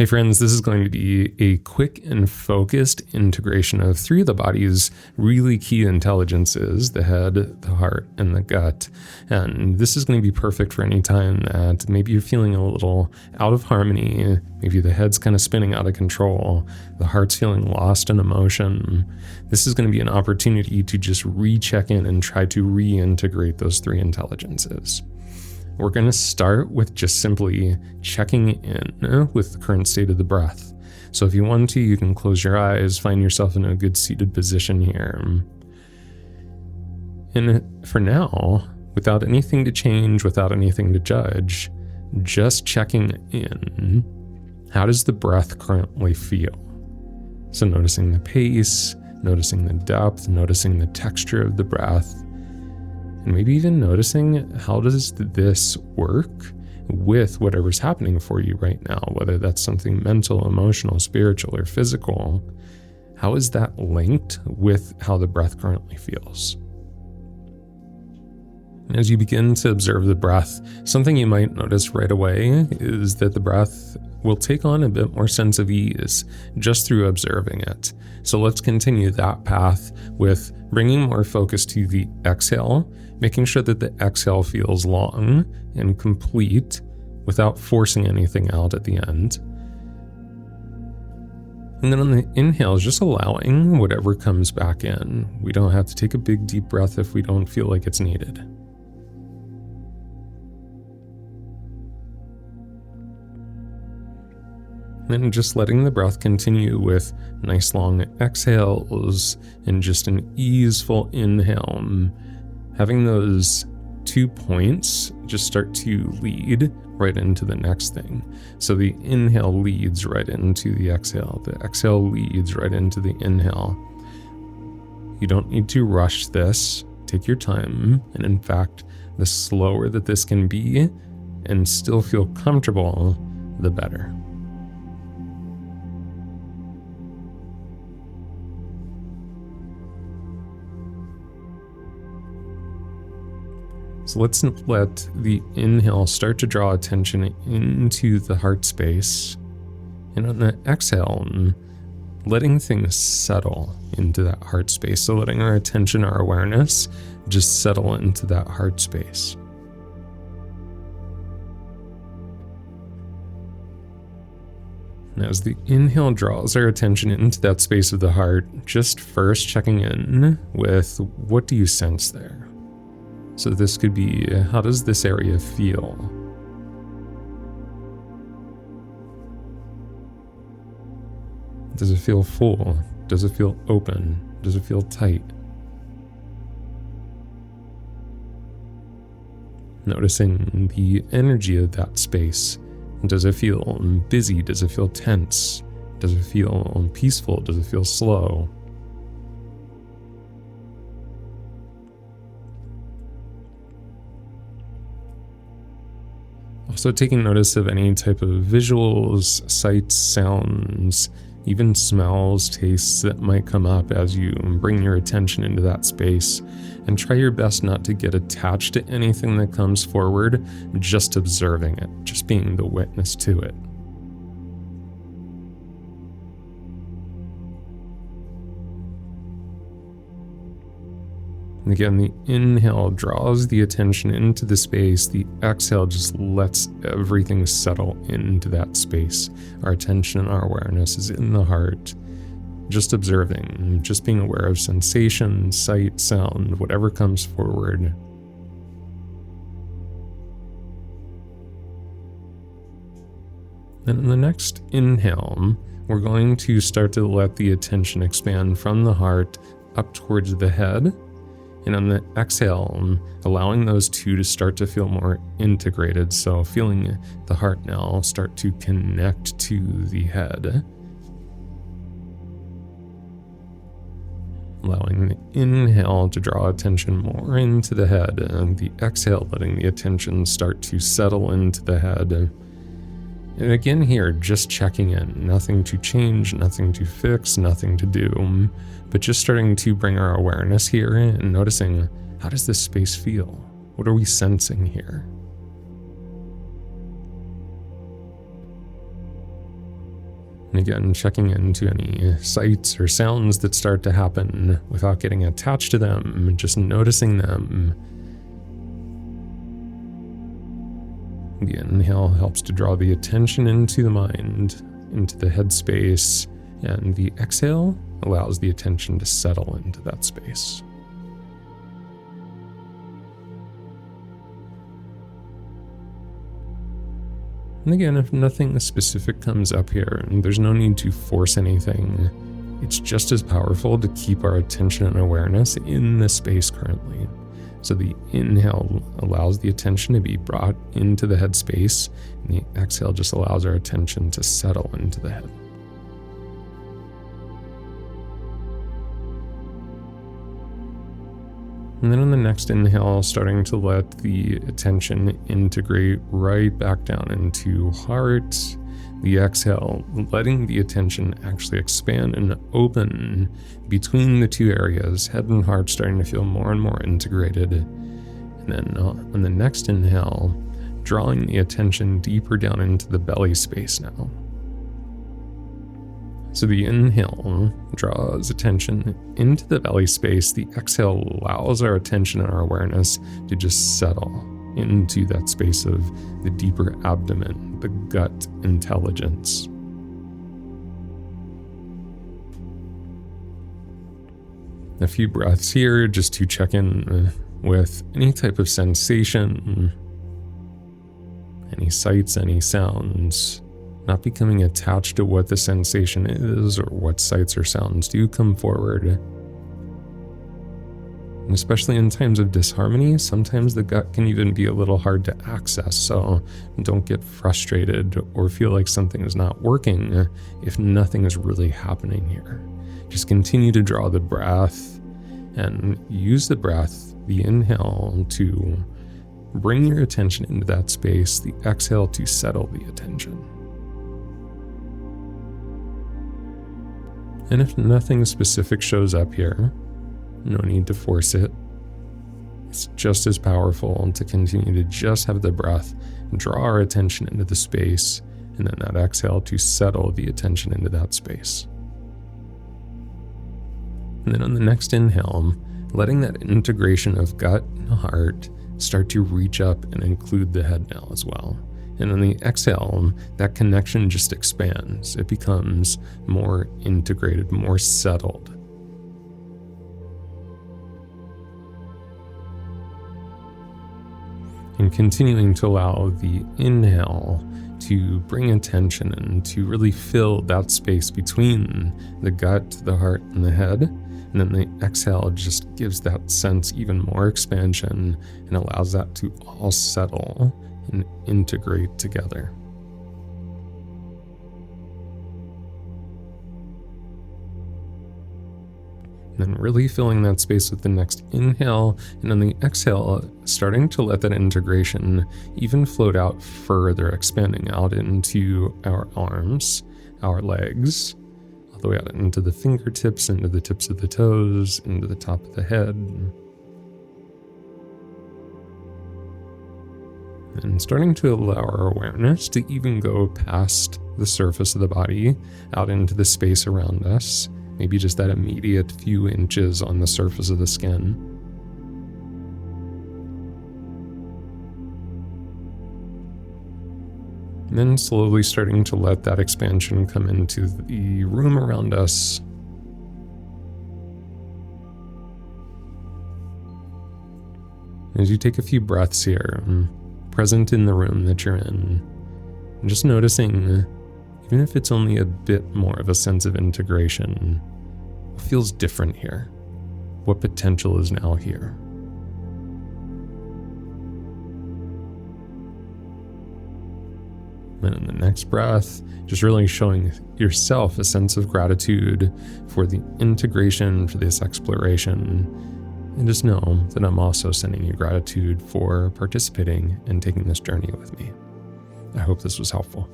Hey friends, this is going to be a quick and focused integration of three of the body's really key intelligences: the head, the heart, and the gut. And this is going to be perfect for any time that maybe you're feeling a little out of harmony, maybe the head's kind of spinning out of control, the heart's feeling lost in emotion. This is going to be an opportunity to just recheck in and try to reintegrate those three intelligences. We're going to start with just simply checking in with the current state of the breath. So if you want to, you can close your eyes, find yourself in a good seated position here. And for now, without anything to change, without anything to judge, just checking in. How does the breath currently feel? So noticing the pace, noticing the depth, noticing the texture of the breath. And maybe even noticing, how does this work with whatever's happening for you right now, whether that's something mental, emotional, spiritual, or physical. How is that linked with how the breath currently feels? And as you begin to observe the breath, something you might notice right away is that the breath will take on a bit more sense of ease just through observing it. So let's continue that path with bringing more focus to the exhale, making sure that the exhale feels long and complete without forcing anything out at the end. And then on the inhale, just allowing whatever comes back in. We don't have to take a big deep breath if we don't feel like it's needed. And just letting the breath continue with nice long exhales and just an easeful inhale. Having those 2 points just start to lead right into the next thing. So the inhale leads right into the exhale. The exhale leads right into the inhale. You don't need to rush this. Take your time. And in fact, the slower that this can be and still feel comfortable, the better. So let's let the inhale start to draw attention into the heart space. And on the exhale, letting things settle into that heart space. So letting our attention, our awareness, just settle into that heart space. And as the inhale draws our attention into that space of the heart, just first checking in with, what do you sense there? So this could be, how does this area feel? Does it feel full? Does it feel open? Does it feel tight? Noticing the energy of that space. Does it feel busy? Does it feel tense? Does it feel peaceful? Does it feel slow? Also taking notice of any type of visuals, sights, sounds, even smells, tastes that might come up as you bring your attention into that space. And try your best not to get attached to anything that comes forward, just observing it, just being the witness to it. And again, the inhale draws the attention into the space. The exhale just lets everything settle into that space. Our attention and our awareness is in the heart, just observing, just being aware of sensation, sight, sound, whatever comes forward. And in the next inhale, we're going to start to let the attention expand from the heart up towards the head. And on the exhale, allowing those two to start to feel more integrated. So feeling the heart now start to connect to the head. Allowing the inhale to draw attention more into the head, and the exhale letting the attention start to settle into the head. And again here, just checking in. Nothing to change, nothing to fix, nothing to do. But just starting to bring our awareness here and noticing, how does this space feel? What are we sensing here? And again, checking into any sights or sounds that start to happen without getting attached to them, just noticing them. The inhale helps to draw the attention into the mind, into the headspace, and the exhale allows the attention to settle into that space. And again, if nothing specific comes up here, there's no need to force anything. It's just as powerful to keep our attention and awareness in the space currently. So the inhale allows the attention to be brought into the headspace, and the exhale just allows our attention to settle into the head. And then on the next inhale, starting to let the attention integrate right back down into heart. The exhale, letting the attention actually expand and open between the two areas, head and heart starting to feel more and more integrated. And then on the next inhale, drawing the attention deeper down into the belly space now. So the inhale draws attention into the belly space. The exhale allows our attention and our awareness to just settle into that space of the deeper abdomen, the gut intelligence. A few breaths here just to check in with any type of sensation, any sights, any sounds, not becoming attached to what the sensation is or what sights or sounds do come forward. And especially in times of disharmony, sometimes the gut can even be a little hard to access, so don't get frustrated or feel like something is not working if nothing is really happening here. Just continue to draw the breath and use the breath, the inhale, to bring your attention into that space, the exhale to settle the attention. And if nothing specific shows up here, no need to force it. It's just as powerful to continue to just have the breath draw our attention into the space, and then that exhale to settle the attention into that space. And then on the next inhale, letting that integration of gut and heart start to reach up and include the head now as well. And on the exhale, that connection just expands. It becomes more integrated, more settled. And continuing to allow the inhale to bring attention and to really fill that space between the gut, the heart, and the head. And then the exhale just gives that sense even more expansion and allows that to all settle and integrate together. And then really filling that space with the next inhale, and on the exhale, starting to let that integration even float out further, expanding out into our arms, our legs, all the way out into the fingertips, into the tips of the toes, into the top of the head. And starting to allow our awareness to even go past the surface of the body, out into the space around us, maybe just that immediate few inches on the surface of the skin. And then slowly starting to let that expansion come into the room around us. As you take a few breaths here, present in the room that you're in, and just noticing, even if it's only a bit more of a sense of integration, what feels different here? What potential is now here? And in the next breath, just really showing yourself a sense of gratitude for the integration, for this exploration. And just know that I'm also sending you gratitude for participating and taking this journey with me. I hope this was helpful.